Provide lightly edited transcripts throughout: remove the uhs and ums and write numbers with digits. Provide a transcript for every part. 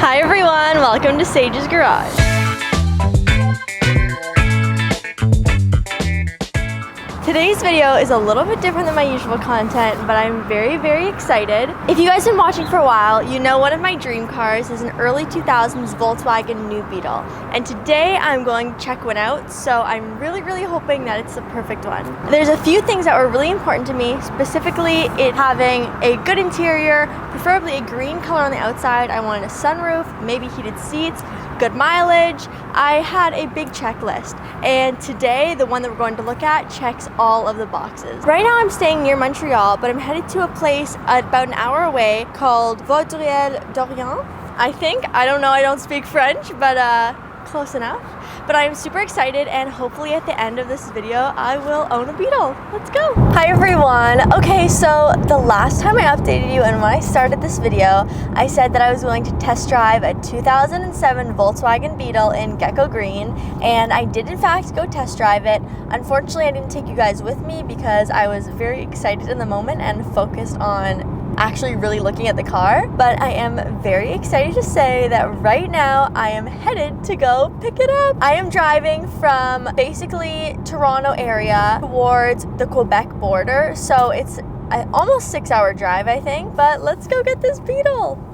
Hi everyone, welcome to Sage's Garage. Today's video is a little bit different than my usual content, but I'm very excited. If you guys have been watching for a while, you know one of my dream cars is an early 2000s Volkswagen new Beetle. And today I'm going to check one out, so I'm really hoping that it's the perfect one. There's a few things that were really important to me, specifically it having a good interior, preferably a green color on the outside. I wanted a sunroof, maybe heated seats, good mileage. I had a big checklist, and today the one that we're going to look at checks all of the boxes. Right now I'm staying near Montreal, but I'm headed to a place about an hour away called Volkswagen, I think. I don't know, I don't speak French, but close enough. But I'm super excited, and hopefully at the end of this video I will own a Beetle. Let's go. Hi everyone. Okay, so the last time I updated you and when I started this video, I said that I was willing to test drive a 2007 Volkswagen Beetle in Gecko Green, and I did in fact go test drive it. Unfortunately, I didn't take you guys with me because I was very excited in the moment and focused on actually really looking at the car, but I am very excited to say that right now I am headed to go pick it up. I am driving from basically Toronto area towards the Quebec border, so it's an almost 6-hour drive I think, but let's go get this Beetle.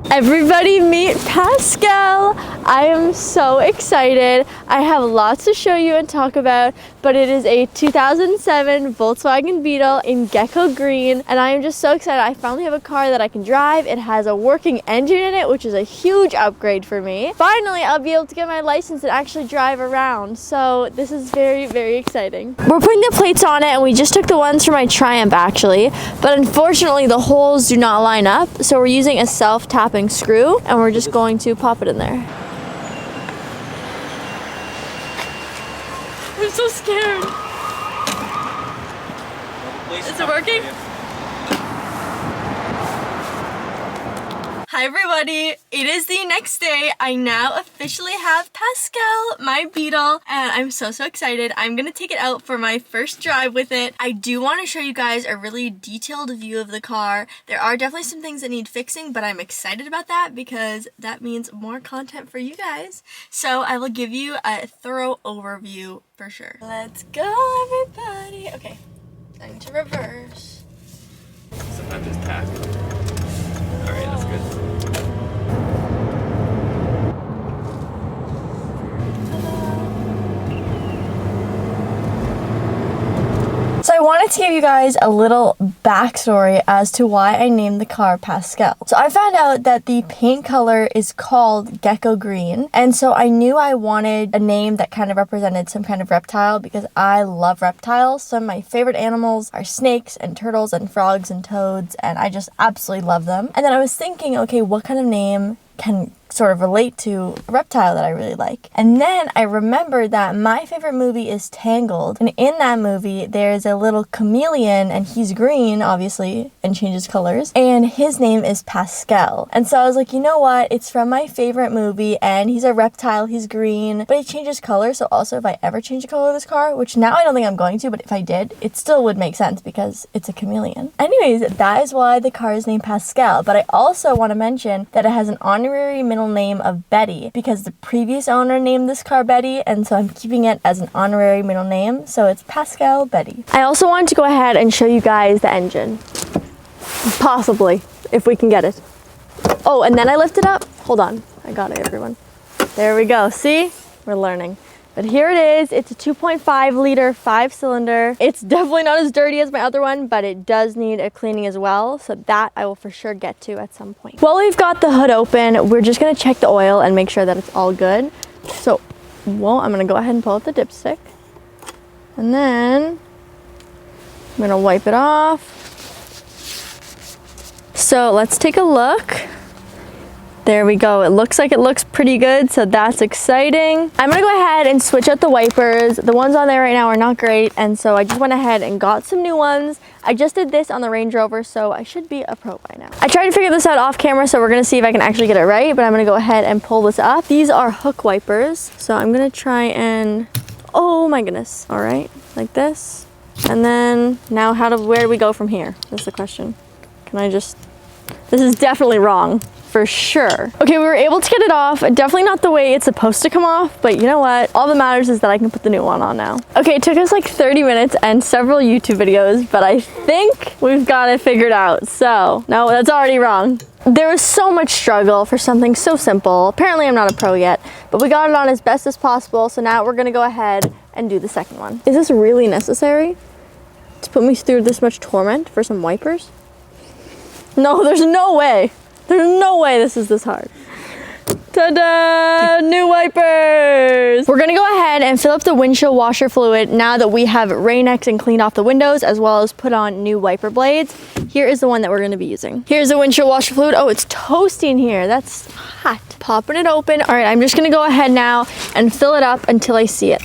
Everybody meet Pascal. I am so excited. I have lots to show you and talk about, but it is a 2007 Volkswagen Beetle in Gecko Green, and I am just so excited. I finally have a car that I can drive. It has a working engine in it, which is a huge upgrade for me. Finally, I'll be able to get my license and actually drive around, so this is very exciting. We're putting the plates on it, and we just took the ones from my Triumph actually, but unfortunately the holes do not line up, so we're using a self-tapping screw, and we're just going to pop it in there. I'm so scared. Is it working? Hi everybody, it is the next day. I now officially have Pascal, my Beetle, and I'm so excited. I'm gonna take it out for my first drive with it. I do want to show you guys a really detailed view of the car. There are definitely some things that need fixing, but I'm excited about that because that means more content for you guys. So I will give you a thorough overview for sure. Let's go everybody. Okay, I need to reverse. Sometimes it's tack. Alright, that's good. So I wanted to give you guys a little backstory as to why I named the car Pascal. So I found out that the paint color is called Gecko Green, and so I knew I wanted a name that kind of represented some kind of reptile because I love reptiles. Some of my favorite animals are snakes and turtles and frogs and toads, and I just absolutely love them. And then I was thinking, okay, what kind of name can sort of relate to a reptile that I really like. And then I remembered that my favorite movie is Tangled, and in that movie there's a little chameleon, and he's green obviously and changes colors, and his name is Pascal. And so I was like, you know what, it's from my favorite movie and he's a reptile, he's green, but he changes color, so also if I ever change the color of this car, which now I don't think I'm going to, but if I did, it still would make sense because it's a chameleon. Anyways, that is why the car is named Pascal, but I also want to mention that it has an honorary middle name of Betty because the previous owner named this car Betty, and so I'm keeping it as an honorary middle name, so it's Pascal Betty. I also wanted to go ahead and show you guys the engine. Possibly, if we can get it. Oh, and then I lift it up. Hold on, I got it everyone. There we go, see? We're learning. But here it is. It's a 2.5 liter 5-cylinder. It's definitely not as dirty as my other one, but it does need a cleaning as well. So that I will for sure get to at some point. While we've got the hood open, we're just gonna check the oil and make sure that it's all good. So, well, I'm gonna go ahead and pull out the dipstick. And then I'm gonna wipe it off. So let's take a look. There we go. It looks pretty good, so that's exciting. I'm gonna go ahead and switch out the wipers. The ones on there right now are not great, and so I just went ahead and got some new ones. I just did this on the Range Rover, so I should be a pro by now. I tried to figure this out off camera, so we're gonna see if I can actually get it right, but I'm gonna go ahead and pull this up. These are hook wipers, so I'm gonna try and, oh my goodness. All right, like this. And then now where do we go from here? That's the question. Can I just, this is definitely wrong. for sure. Okay, we were able to get it off. Definitely not the way it's supposed to come off, but you know what? All that matters is that I can put the new one on now. Okay, it took us like 30 minutes and several YouTube videos, but I think we've got it figured out. So, no, that's already wrong. There was so much struggle for something so simple. Apparently I'm not a pro yet, but we got it on as best as possible. So now we're gonna go ahead and do the second one. Is this really necessary to put me through this much torment for some wipers? No, there's no way. There's no way this is this hard. Ta-da! New wipers! We're gonna go ahead and fill up the windshield washer fluid now that we have Rain-X and cleaned off the windows, as well as put on new wiper blades. Here is the one that we're gonna be using. Here's the windshield washer fluid. Oh, it's toasty in here. That's hot. Popping it open. All right, I'm just gonna go ahead now and fill it up until I see it.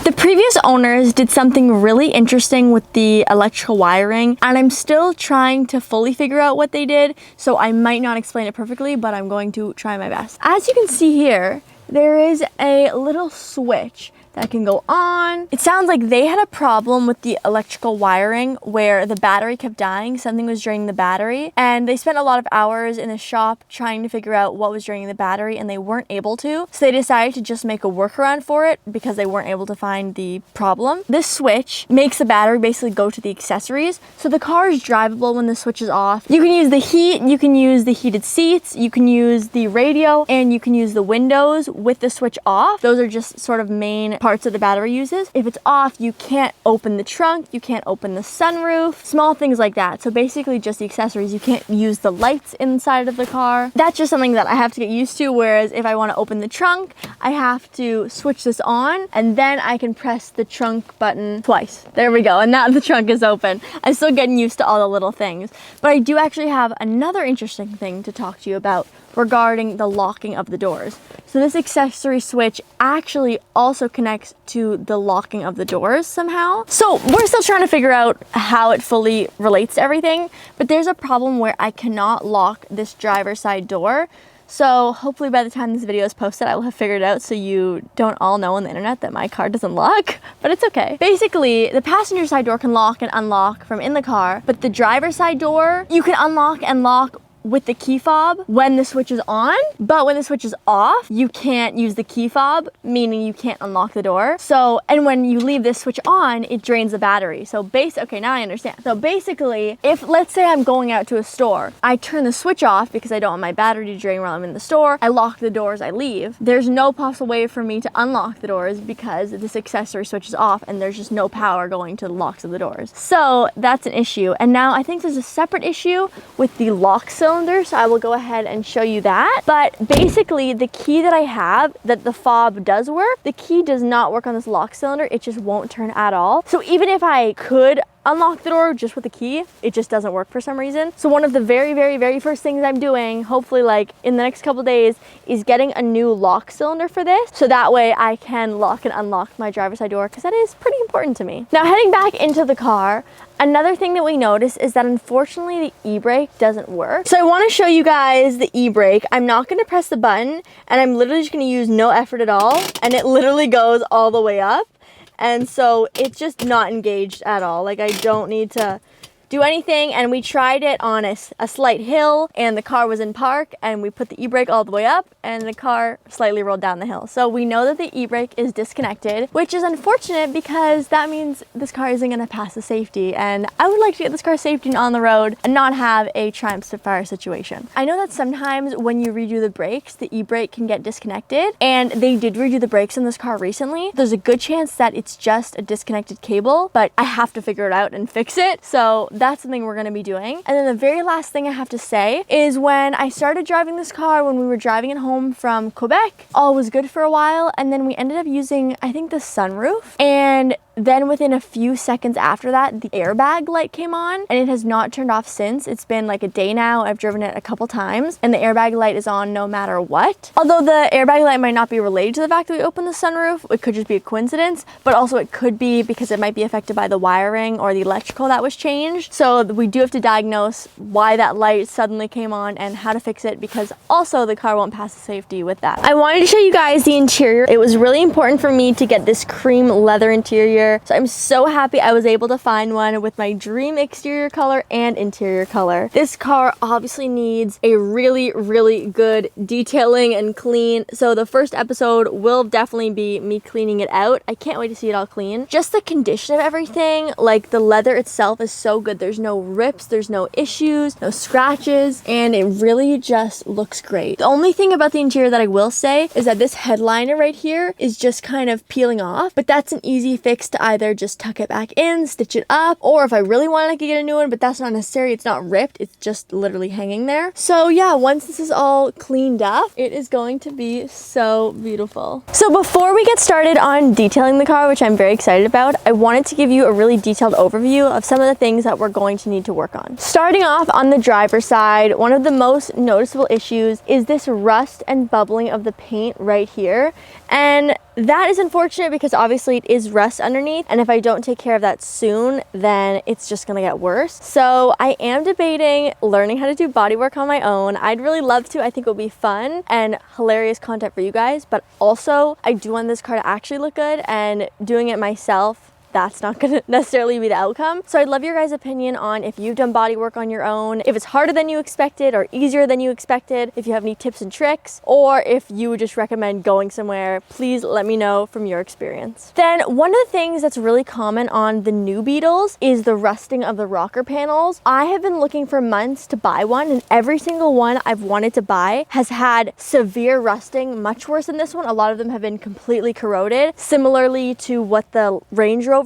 The previous owners did something really interesting with the electrical wiring, and I'm still trying to fully figure out what they did, so I might not explain it perfectly, but I'm going to try my best. As you can see here, there is a little switch that can go on. It sounds like they had a problem with the electrical wiring where the battery kept dying. Something was draining the battery, and they spent a lot of hours in the shop trying to figure out what was draining the battery, and they weren't able to. So they decided to just make a workaround for it because they weren't able to find the problem. This switch makes the battery basically go to the accessories. So the car is drivable when the switch is off. You can use the heat, you can use the heated seats, you can use the radio, and you can use the windows with the switch off. Those are just sort of main parts that the battery uses. If it's off, you can't open the trunk, you can't open the sunroof, small things like that. So basically just the accessories. You can't use the lights inside of the car. That's just something that I have to get used to, whereas if I want to open the trunk, I have to switch this on, and then I can press the trunk button twice. There we go, and now the trunk is open. I'm still getting used to all the little things. But I do actually have another interesting thing to talk to you about regarding the locking of the doors. So this accessory switch actually also connects to the locking of the doors somehow. So we're still trying to figure out how it fully relates to everything, but there's a problem where I cannot lock this driver's side door. So hopefully by the time this video is posted, I will have figured it out so you don't all know on the internet that my car doesn't lock, but it's okay. Basically, the passenger side door can lock and unlock from in the car, but the driver's side door, you can unlock and lock with the key fob when the switch is on, but when the switch is off, you can't use the key fob, meaning you can't unlock the door. So, and when you leave this switch on, it drains the battery. So okay, now I understand. So basically, if let's say I'm going out to a store, I turn the switch off because I don't want my battery to drain while I'm in the store, I lock the doors, I leave. There's no possible way for me to unlock the doors because this accessory switch is off and there's just no power going to the locks of the doors. So that's an issue. And now I think there's a separate issue with the lock cylinder, so I will go ahead and show you that. But basically, the key that I have, that the fob does work, the key does not work on this lock cylinder. It just won't turn at all. So even if I could unlock the door just with the key, it just doesn't work for some reason. So one of the very first things I'm doing, hopefully like in the next couple days, is getting a new lock cylinder for this, so that way I can lock and unlock my driver's side door, because that is pretty important to me. Now heading back into the car, another thing that we noticed is that unfortunately the e-brake doesn't work. So I want to show you guys the e-brake. I'm not going to press the button, and I'm literally just going to use no effort at all, and it literally goes all the way up. And so it's just not engaged at all. Like, I don't need to do anything. And we tried it on a slight hill, and the car was in park, and we put the e-brake all the way up and the car slightly rolled down the hill. So we know that the e-brake is disconnected, which is unfortunate because that means this car isn't going to pass the safety. And I would like to get this car safety on the road and not have a Triumph Sapphire situation. I know that sometimes when you redo the brakes, the e-brake can get disconnected, and they did redo the brakes in this car recently. There's a good chance that it's just a disconnected cable, but I have to figure it out and fix it. So that's something we're going to be doing. And then the very last thing I have to say is when I started driving this car, when we were driving it home from Quebec, all was good for a while, and then we ended up using, I think, the sunroof, and then within a few seconds after that, the airbag light came on, and it has not turned off since. It's been like a day now. I've driven it a couple times, and the airbag light is on no matter what. Although the airbag light might not be related to the fact that we opened the sunroof, it could just be a coincidence, but also it could be because it might be affected by the wiring or the electrical that was changed. So we do have to diagnose why that light suddenly came on and how to fix it, because also the car won't pass the safety with that. I wanted to show you guys the interior. It was really important for me to get this cream leather interior. interior. So I'm so happy I was able to find one with my dream exterior color and interior color. This car obviously needs a really, really good detailing and clean. So the first episode will definitely be me cleaning it out. I can't wait to see it all clean. Just the condition of everything, like the leather itself is so good. There's no rips, there's no issues, no scratches, and it really just looks great. The only thing about the interior that I will say is that this headliner right here is just kind of peeling off, but that's an easy fix to either just tuck it back in, stitch it up, or if I really wanted, I could get a new one, but that's not necessary. It's not ripped, it's just literally hanging there. So yeah, once this is all cleaned up, it is going to be so beautiful. So before we get started on detailing the car, which I'm very excited about, I wanted to give you a really detailed overview of some of the things that we're going to need to work on. Starting off on the driver's side, one of the most noticeable issues is this rust and bubbling of the paint right here. And that is unfortunate because obviously it is rust underneath, and if I don't take care of that soon, then it's just gonna get worse. So I am debating learning how to do bodywork on my own. I'd really love to. I think it would be fun and hilarious content for you guys, but also I do want this car to actually look good, and doing it myself, that's not gonna necessarily be the outcome. So I'd love your guys' opinion on if you've done body work on your own, if it's harder than you expected or easier than you expected, if you have any tips and tricks, or if you would just recommend going somewhere. Please let me know from your experience. Then one of the things that's really common on the new Beetles is the rusting of the rocker panels. I have been looking for months to buy one, and every single one I've wanted to buy has had severe rusting, much worse than this one. A lot of them have been completely corroded, similarly to what the Range Rover's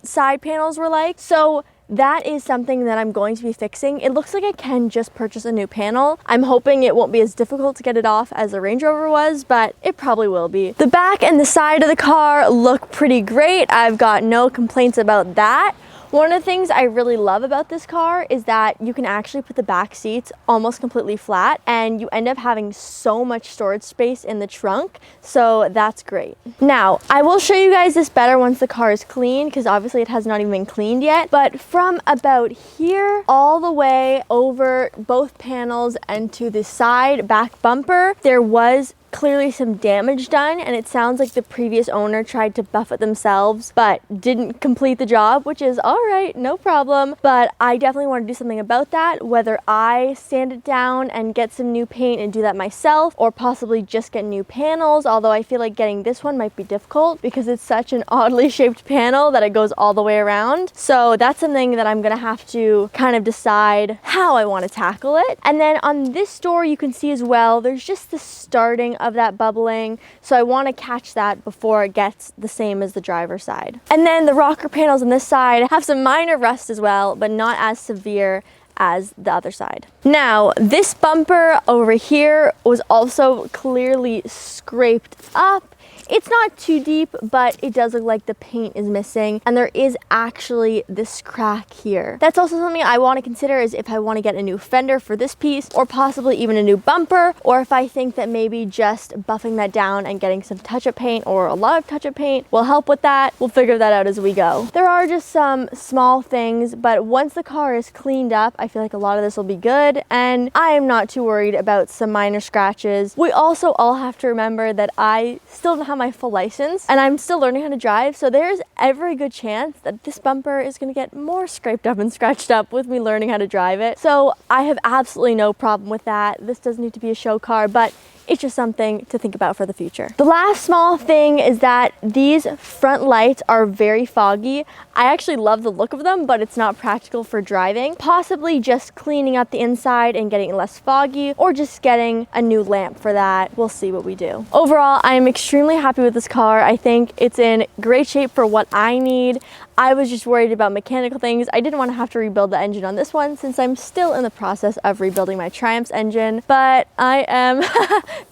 side panels were like. So that is something that I'm going to be fixing. It looks like I can just purchase a new panel. I'm hoping it won't be as difficult to get it off as the Range Rover was, but it probably will be. The back and the side of the car look pretty great. I've got no complaints about that. One of the things I really love about this car is that you can actually put the back seats almost completely flat, and you end up having so much storage space in the trunk, so that's great. Now, I will show you guys this better once the car is clean, because obviously it has not even been cleaned yet, but from about here all the way over both panels and to the side back bumper, there was clearly some damage done, and it sounds like the previous owner tried to buff it themselves but didn't complete the job, which is all right, no problem. But I definitely want to do something about that, whether I sand it down and get some new paint and do that myself, or possibly just get new panels, although I feel like getting this one might be difficult because it's such an oddly shaped panel that it goes all the way around. So that's something that I'm gonna have to kind of decide how I want to tackle it. And then on this door, you can see as well, there's just the starting of that bubbling, so I want to catch that before it gets the same as the driver's side. And then the rocker panels on this side have some minor rust as well, but not as severe as the other side. Now, this bumper over here was also clearly scraped up. It's not too deep, but it does look like the paint is missing, and there is actually this crack here. That's also something I want to consider, is if I want to get a new fender for this piece, or possibly even a new bumper, or if I think that maybe just buffing that down and getting some touch-up paint or a lot of touch-up paint will help with that. We'll figure that out as we go. There are just some small things, but once the car is cleaned up, I feel like a lot of this will be good, and I am not too worried about some minor scratches. We also all have to remember that I still don't have my full license, and I'm still learning how to drive, so there's every good chance that this bumper is going to get more scraped up and scratched up with me learning how to drive it. So I have absolutely no problem with that. This doesn't need to be a show car, but it's just something to think about for the future. The last small thing is that these front lights are very foggy. I actually love the look of them, but it's not practical for driving. Possibly just cleaning up the inside and getting it less foggy, or just getting a new lamp for that. We'll see what we do. Overall, I am extremely happy with this car. I think it's in great shape for what I need. I was just worried about mechanical things. I didn't want to have to rebuild the engine on this one, since I'm still in the process of rebuilding my Triumph's engine, but I am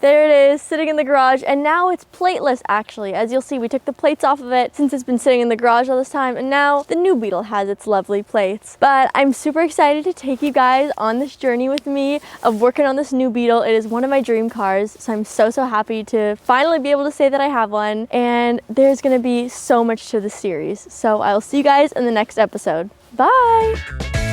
there it is, sitting in the garage, and now it's plateless actually. As you'll see, we took the plates off of it since it's been sitting in the garage all this time, and now the new Beetle has its lovely plates. But I'm super excited to take you guys on this journey with me of working on this new Beetle. It is one of my dream cars, so I'm so happy to finally be able to say that I have one, and there's gonna be so much to the series. So I'll see you guys in the next episode. Bye!